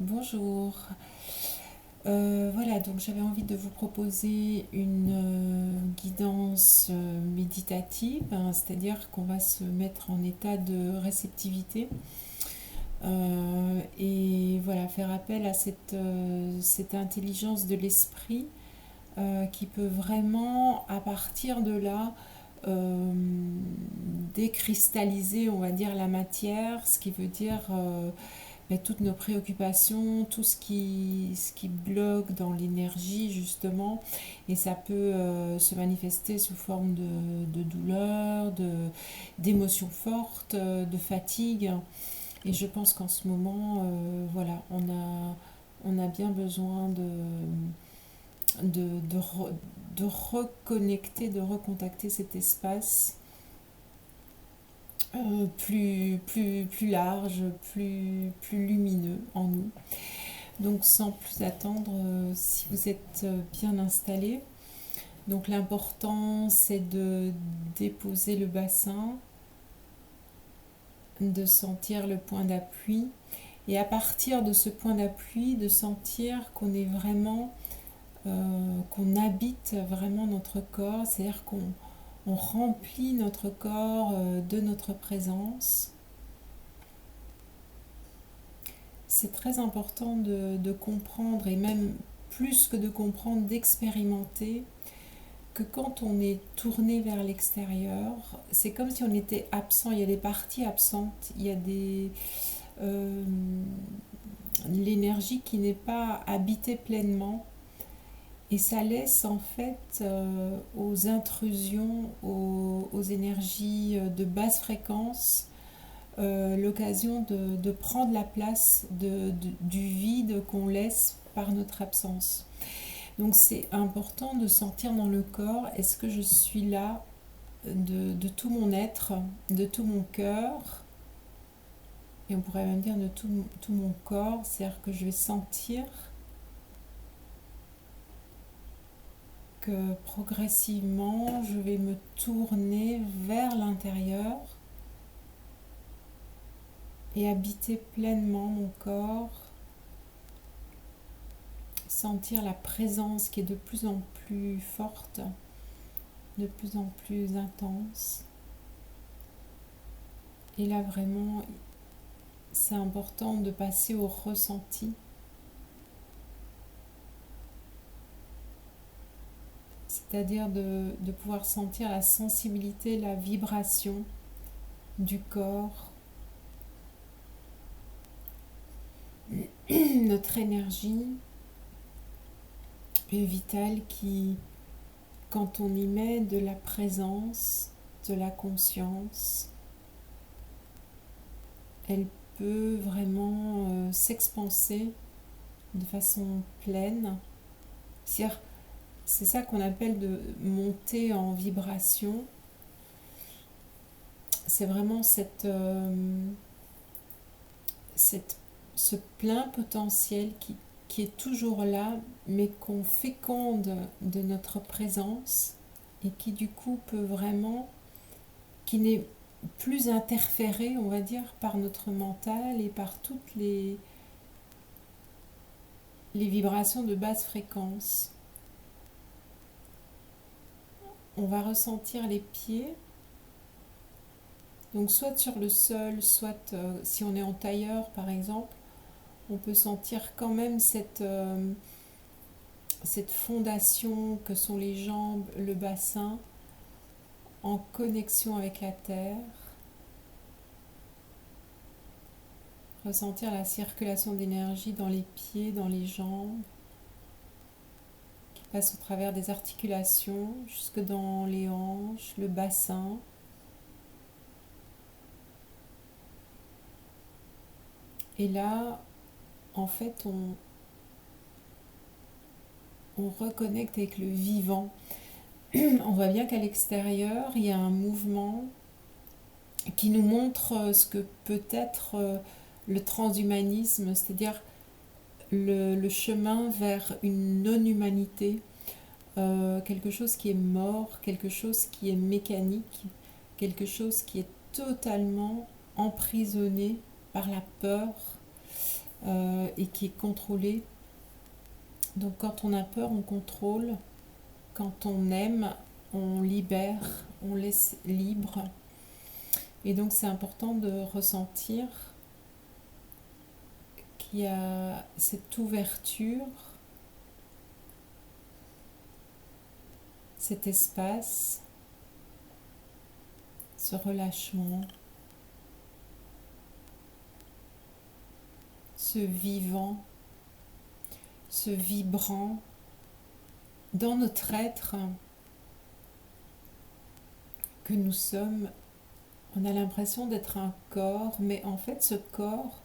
Bonjour. Voilà, donc j'avais envie de vous proposer une guidance méditative, hein, c'est-à-dire qu'on va se mettre en état de réceptivité et voilà, faire appel à cette intelligence de l'esprit qui peut vraiment, à partir de là, euh, décristalliser, on va dire, la matière, ce qui veut dire toutes nos préoccupations, tout ce qui bloque dans l'énergie justement, et ça peut se manifester sous forme de douleur, d'émotions fortes, de fatigue. Et je pense qu'en ce moment, voilà, on a bien besoin de reconnecter, de recontacter cet espace plus large, plus lumineux en nous. Donc sans plus attendre, si vous êtes bien installé, donc l'important c'est de déposer le bassin, de sentir le point d'appui et à partir de ce point d'appui de sentir qu'on est vraiment, qu'on habite vraiment notre corps, c'est-à-dire qu'on remplit notre corps de notre présence. C'est très important de comprendre, et même plus que de comprendre, d'expérimenter que quand on est tourné vers l'extérieur, c'est comme si on était absent, il y a des parties absentes, il y a euh, l'énergie qui n'est pas habitée pleinement, et ça laisse en fait aux intrusions, aux énergies de basse fréquence, l'occasion de prendre la place du vide qu'on laisse par notre absence. Donc c'est important de sentir dans le corps, est-ce que je suis là de tout mon être, de tout mon cœur, et on pourrait même dire de tout mon corps, c'est-à-dire que je vais sentir que progressivement je vais me tourner vers l'intérieur et habiter pleinement mon corps, sentir la présence qui est de plus en plus forte, de plus en plus intense. Et là vraiment, c'est important de passer au ressenti, c'est-à-dire de pouvoir sentir la sensibilité, la vibration du corps, notre énergie vitale qui, quand on y met de la présence, de la conscience, elle peut vraiment s'expanser de façon pleine. C'est ça qu'on appelle de monter en vibration. C'est vraiment ce plein potentiel qui est toujours là, mais qu'on féconde de notre présence et qui du coup peut vraiment, qui n'est plus interféré, on va dire, par notre mental et par toutes les vibrations de basse fréquence. On va ressentir les pieds, donc soit sur le sol, soit si on est en tailleur par exemple, on peut sentir quand même cette fondation que sont les jambes, le bassin, en connexion avec la terre. Ressentir la circulation d'énergie dans les pieds, dans les jambes, qui passe au travers des articulations, jusque dans les hanches, le bassin. Et là, en fait, on reconnecte avec le vivant. On voit bien qu'à l'extérieur, il y a un mouvement qui nous montre ce que peut être le transhumanisme, c'est-à-dire le chemin vers une non-humanité, quelque chose qui est mort, quelque chose qui est mécanique, quelque chose qui est totalement emprisonné par la peur, et qui est contrôlé. Donc quand on a peur, on contrôle. Quand on aime, on libère, on laisse libre. Et donc c'est important de ressentir qu'il y a cette ouverture, cet espace, ce relâchement, ce vivant, ce vibrant dans notre être que nous sommes. On a l'impression d'être un corps, mais en fait ce corps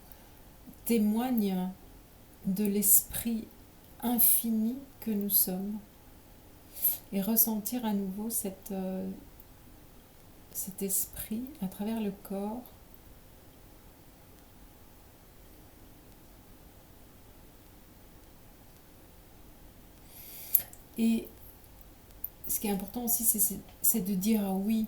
témoigne de l'esprit infini que nous sommes. Et ressentir à nouveau cet esprit à travers le corps. Et ce qui est important aussi, c'est de dire ah oui.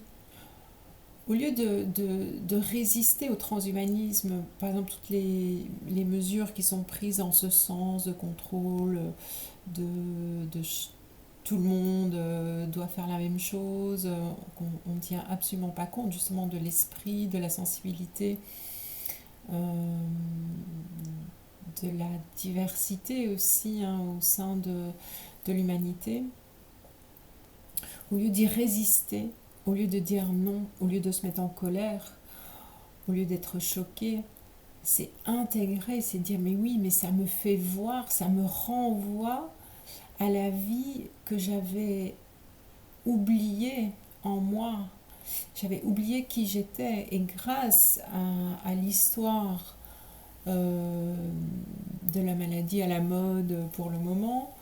Au lieu de résister au transhumanisme, par exemple toutes les mesures qui sont prises en ce sens, de contrôle, de tout le monde doit faire la même chose, qu'on ne tient absolument pas compte justement de l'esprit, de la sensibilité, de la diversité aussi au sein de l'humanité. Au lieu d'y résister, au lieu de dire non, au lieu de se mettre en colère, au lieu d'être choqué, c'est intégrer, c'est dire mais oui, mais ça me fait voir, ça me renvoie à la vie que j'avais oubliée en moi. J'avais oublié qui j'étais et grâce à l'histoire de la maladie à la mode pour le moment,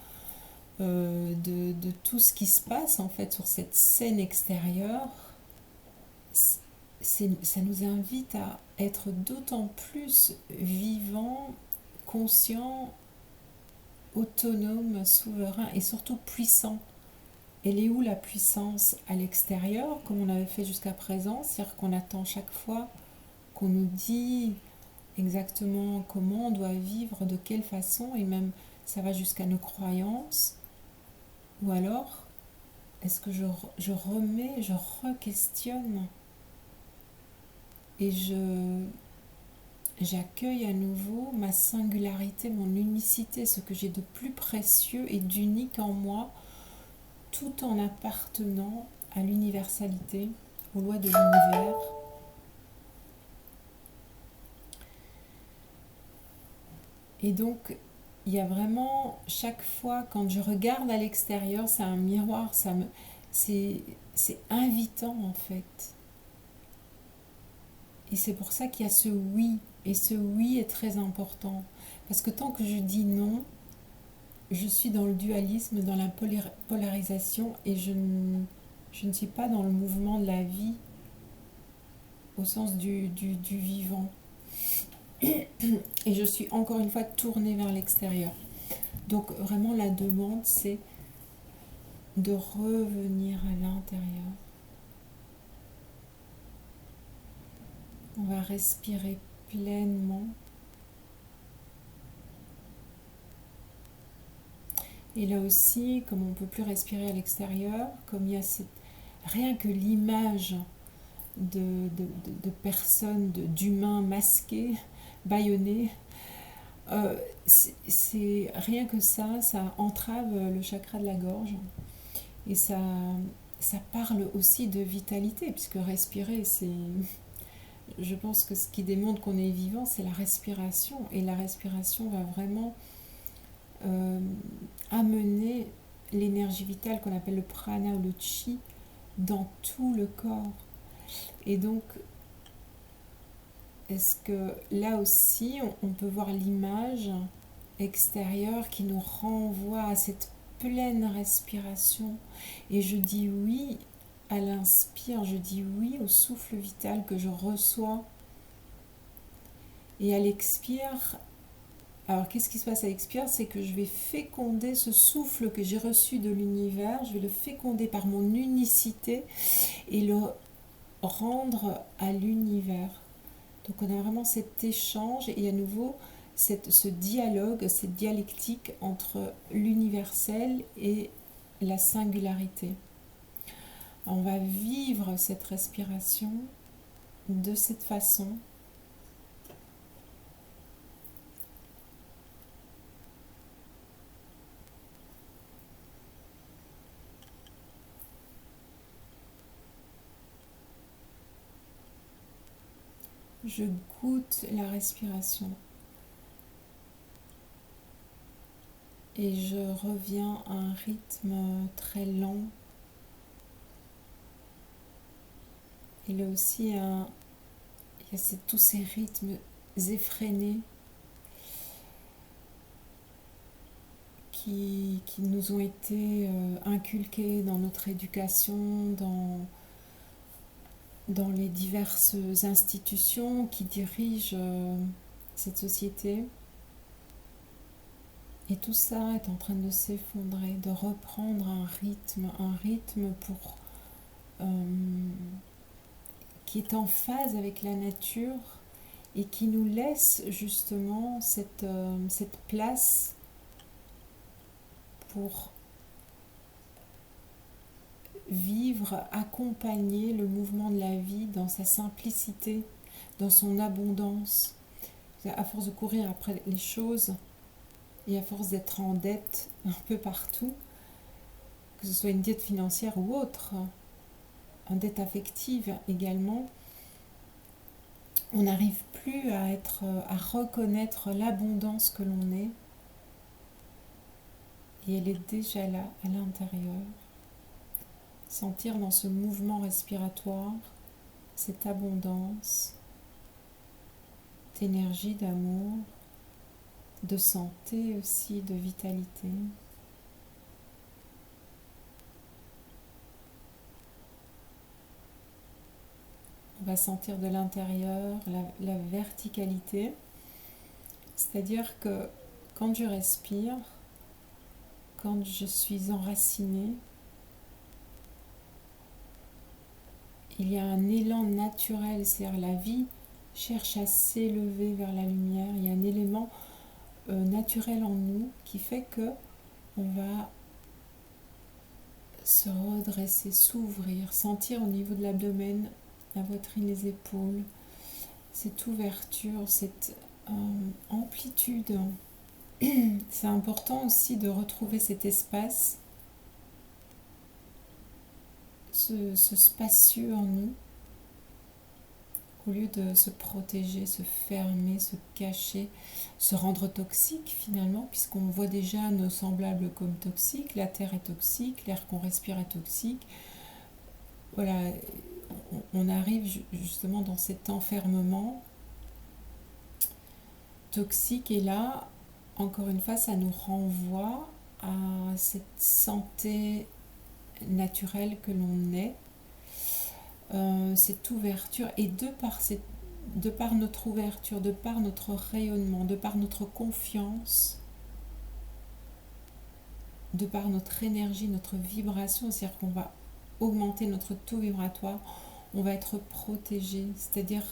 de tout ce qui se passe en fait sur cette scène extérieure, ça nous invite à être d'autant plus vivants, conscients, autonomes, souverains et surtout puissants. Elle est où la puissance? À l'extérieur, comme on avait fait jusqu'à présent, c'est-à-dire qu'on attend chaque fois qu'on nous dit exactement comment on doit vivre, de quelle façon, et même ça va jusqu'à nos croyances. Ou alors, est-ce que je remets, je re-questionne et j'accueille à nouveau ma singularité, mon unicité, ce que j'ai de plus précieux et d'unique en moi, tout en appartenant à l'universalité, aux lois de l'univers. Et donc, il y a vraiment, chaque fois, quand je regarde à l'extérieur, c'est un miroir, c'est invitant en fait. Et c'est pour ça qu'il y a ce oui. Et ce oui est très important. Parce que tant que je dis non, je suis dans le dualisme, dans la polarisation, et je ne suis pas dans le mouvement de la vie au sens du vivant. Et je suis encore une fois tournée vers l'extérieur. Donc vraiment la demande, c'est de revenir à l'intérieur. On va respirer pleinement. Et là aussi, comme on ne peut plus respirer à l'extérieur, comme il y a rien que l'image de personnes, d'humains masqués, bâillonnés, c'est rien que ça entrave le chakra de la gorge. Et ça parle aussi de vitalité, puisque respirer, je pense que ce qui démontre qu'on est vivant, c'est la respiration. Et la respiration va vraiment amener l'énergie vitale qu'on appelle le prana ou le chi dans tout le corps. Et donc, est-ce que là aussi, on peut voir l'image extérieure qui nous renvoie à cette pleine respiration? Et je dis oui à l'inspire, je dis oui au souffle vital que je reçois. Et à l'expire, alors qu'est-ce qui se passe à l'expire? C'est que je vais féconder ce souffle que j'ai reçu de l'univers, je vais le féconder par mon unicité et le rendre à l'univers. Donc on a vraiment cet échange et à nouveau ce dialogue, cette dialectique entre l'universel et la singularité. On va vivre cette respiration de cette façon. Je goûte la respiration et je reviens à un rythme très lent. Il y a aussi tous ces rythmes effrénés qui nous ont été inculqués dans notre éducation, dans les diverses institutions qui dirigent cette société. Et tout ça est en train de s'effondrer, de reprendre un rythme qui est en phase avec la nature et qui nous laisse justement cette place pour vivre, accompagner le mouvement de la vie dans sa simplicité, dans son abondance. À force de courir après les choses et à force d'être en dette un peu partout, que ce soit une dette financière ou autre, une dette affective également, on n'arrive plus à reconnaître l'abondance que l'on est, et elle est déjà là, à l'intérieur. Sentir dans ce mouvement respiratoire cette abondance d'énergie, d'amour, de santé aussi, de vitalité. On va sentir de l'intérieur la verticalité, c'est-à-dire que quand je respire, quand je suis enracinée, il y a un élan naturel, c'est-à-dire la vie cherche à s'élever vers la lumière. Il y a un élément naturel en nous qui fait que on va se redresser, s'ouvrir, sentir au niveau de l'abdomen, la poitrine, les épaules, cette ouverture, cette amplitude. C'est important aussi de retrouver cet espace, ce spacieux en nous, au lieu de se protéger, se fermer, se cacher, se rendre toxique finalement, puisqu'on voit déjà nos semblables comme toxiques, la terre est toxique, l'air qu'on respire est toxique. Voilà, on arrive justement dans cet enfermement toxique, et là, encore une fois, ça nous renvoie à cette santé naturelle que l'on est, cette ouverture, et de par notre ouverture, de par notre rayonnement, de par notre confiance, de par notre énergie, notre vibration, c'est-à-dire qu'on va augmenter notre taux vibratoire, on va être protégé, c'est-à-dire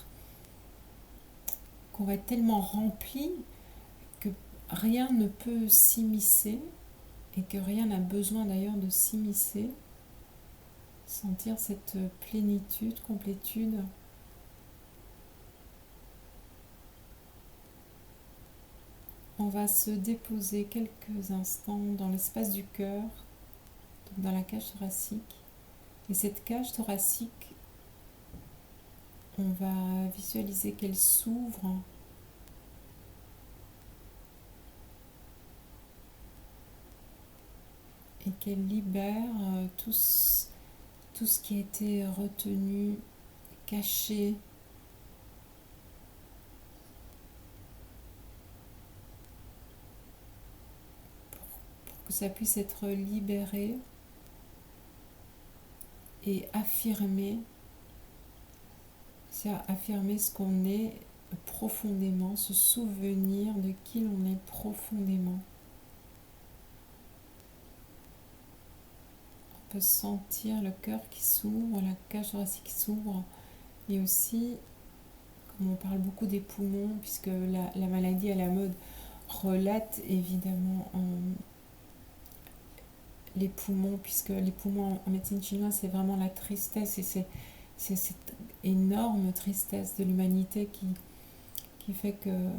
qu'on va être tellement rempli que rien ne peut s'immiscer, et que rien n'a besoin d'ailleurs de s'immiscer. Sentir cette plénitude, complétude. On va se déposer quelques instants dans l'espace du cœur, dans la cage thoracique. Et cette cage thoracique, on va visualiser qu'elle s'ouvre et qu'elle libère tout ce qui a été retenu, caché, pour que ça puisse être libéré et affirmé. C'est affirmer ce qu'on est profondément, se souvenir de qui l'on est profondément. On peut sentir le cœur qui s'ouvre, la cage thoracique qui s'ouvre, et aussi comme on parle beaucoup des poumons, puisque la maladie à la mode relate évidemment les poumons, puisque les poumons en médecine chinoise, c'est vraiment la tristesse, et c'est cette énorme tristesse de l'humanité qui fait que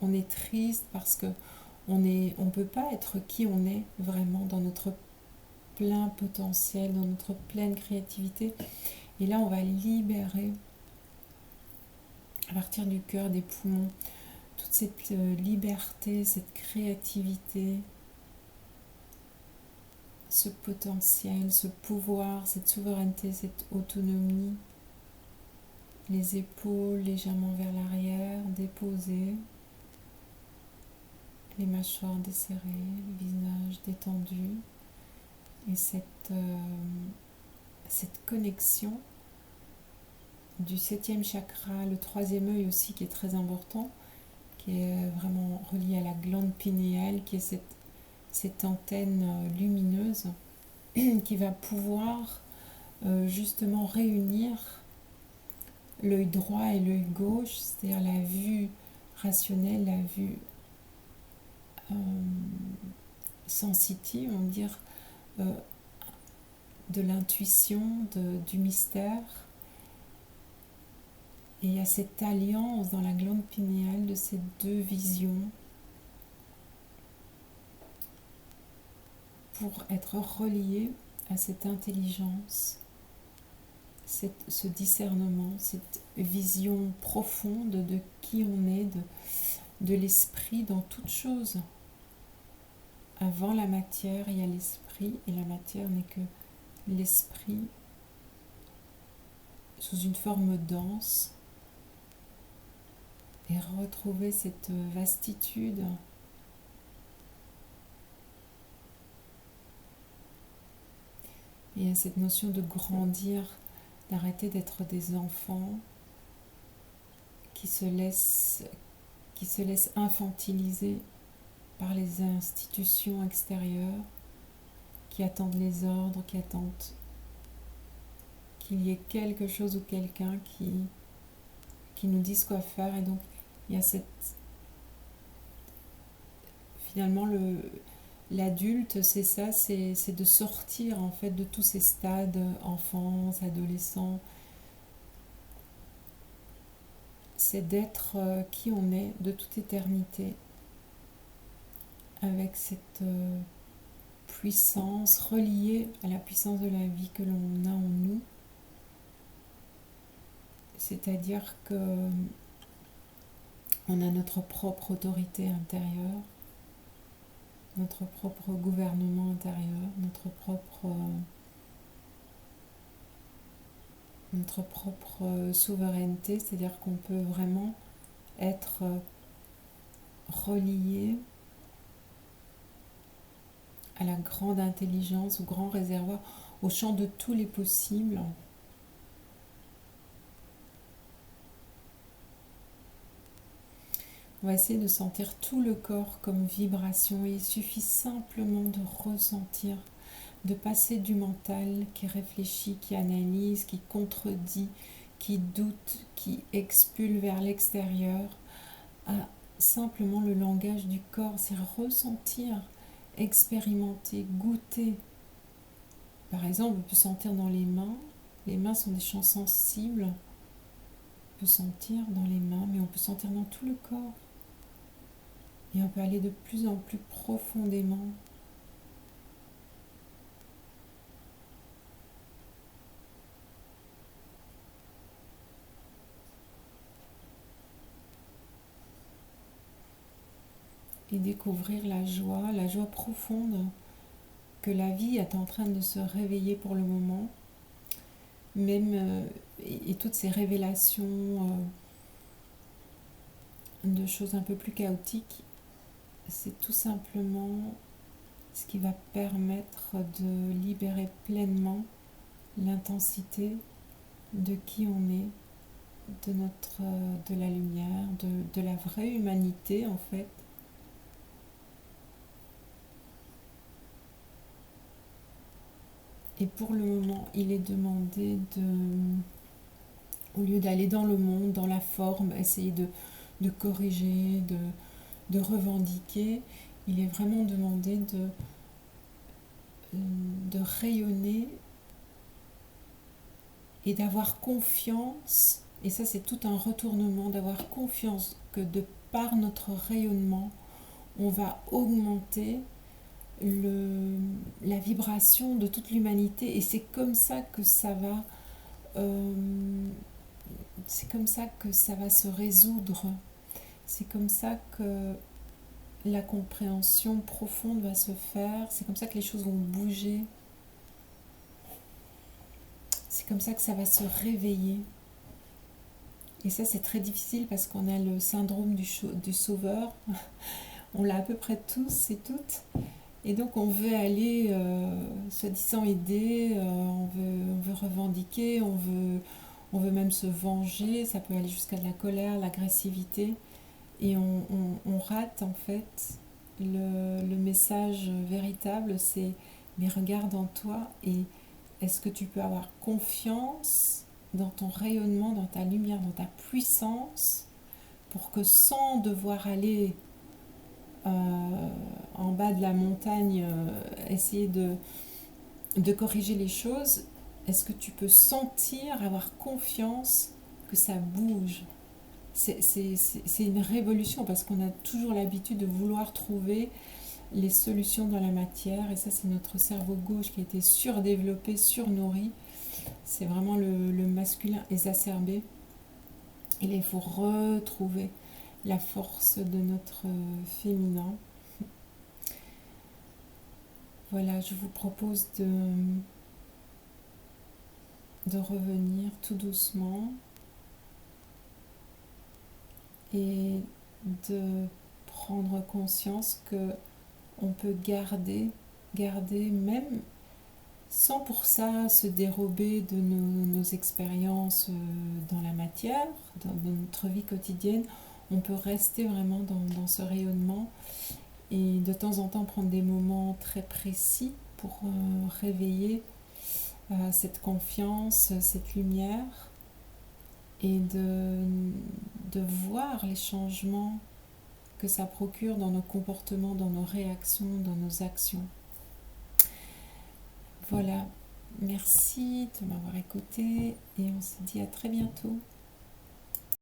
on est triste parce que on peut pas être qui on est vraiment dans notre plein potentiel, dans notre pleine créativité. Et là, on va libérer à partir du cœur, des poumons, toute cette liberté, cette créativité, ce potentiel, ce pouvoir, cette souveraineté, cette autonomie. Les épaules légèrement vers l'arrière, déposées, les mâchoires desserrées, le visage détendu. Et cette connexion du 7e chakra, le 3e œil aussi qui est très important, qui est vraiment relié à la glande pinéale, qui est cette antenne lumineuse qui va pouvoir justement réunir l'œil droit et l'œil gauche, c'est-à-dire la vue rationnelle, la vue sensitive, on va dire, de l'intuition, du mystère. Et il y a cette alliance dans la glande pinéale de ces deux visions pour être relié à cette intelligence, ce discernement, cette vision profonde de qui on est, de l'esprit dans toute chose. Avant la matière, il y a l'esprit, et la matière n'est que l'esprit sous une forme dense, et retrouver cette vastitude et cette notion de grandir, d'arrêter d'être des enfants qui se laissent infantiliser par les institutions extérieures, qui attendent les ordres, qui attendent qu'il y ait quelque chose ou quelqu'un qui nous dise quoi faire. Et donc il y a finalement l'adulte, c'est ça, c'est de sortir en fait de tous ces stades, enfance, adolescent. C'est d'être qui on est de toute éternité, avec cette puissance reliée à la puissance de la vie que l'on a en nous. C'est-à-dire que on a notre propre autorité intérieure, notre propre gouvernement intérieur, notre propre souveraineté, c'est-à-dire qu'on peut vraiment être relié à la grande intelligence, au grand réservoir, au champ de tous les possibles. On va essayer de sentir tout le corps comme vibration, et il suffit simplement de ressentir, de passer du mental qui réfléchit, qui analyse, qui contredit, qui doute, qui expule vers l'extérieur, à simplement le langage du corps, c'est ressentir, expérimenter, goûter. Par exemple, on peut sentir dans les mains sont des champs sensibles, on peut sentir dans les mains, mais on peut sentir dans tout le corps. Et on peut aller de plus en plus profondément. Et découvrir la joie profonde que la vie est en train de se réveiller pour le moment. Même, et toutes ces révélations de choses un peu plus chaotiques, c'est tout simplement ce qui va permettre de libérer pleinement l'intensité de qui on est, de la lumière, de la vraie humanité en fait. Et pour le moment, il est demandé Au lieu d'aller dans le monde, dans la forme, essayer de corriger, de revendiquer, il est vraiment demandé de rayonner et d'avoir confiance, et ça c'est tout un retournement, d'avoir confiance que de par notre rayonnement, on va augmenter la vibration de toute l'humanité, et c'est comme ça que ça va se résoudre, c'est comme ça que la compréhension profonde va se faire, c'est comme ça que les choses vont bouger, c'est comme ça que ça va se réveiller. Et ça c'est très difficile parce qu'on a le syndrome du sauveur, on l'a à peu près tous et toutes, et donc on veut aller soi-disant aider, on veut revendiquer, on veut même se venger, ça peut aller jusqu'à de la colère, l'agressivité, et on rate en fait le message véritable, c'est mais regarde en toi et est-ce que tu peux avoir confiance dans ton rayonnement, dans ta lumière, dans ta puissance, pour que sans devoir aller en bas de la montagne, essayer de corriger les choses, est-ce que tu peux sentir, avoir confiance que ça bouge? C'est une révolution parce qu'on a toujours l'habitude de vouloir trouver les solutions dans la matière, et ça c'est notre cerveau gauche qui a été surdéveloppé, surnourri, c'est vraiment le masculin exacerbé, et là il faut retrouver la force de notre féminin. Voilà, je vous propose de revenir tout doucement et de prendre conscience que on peut garder même sans pour ça se dérober de nos expériences dans la matière, dans notre vie quotidienne. On peut rester vraiment dans ce rayonnement et de temps en temps prendre des moments très précis pour réveiller cette confiance, cette lumière, et de voir les changements que ça procure dans nos comportements, dans nos réactions, dans nos actions. Voilà, merci de m'avoir écouté et on se dit à très bientôt.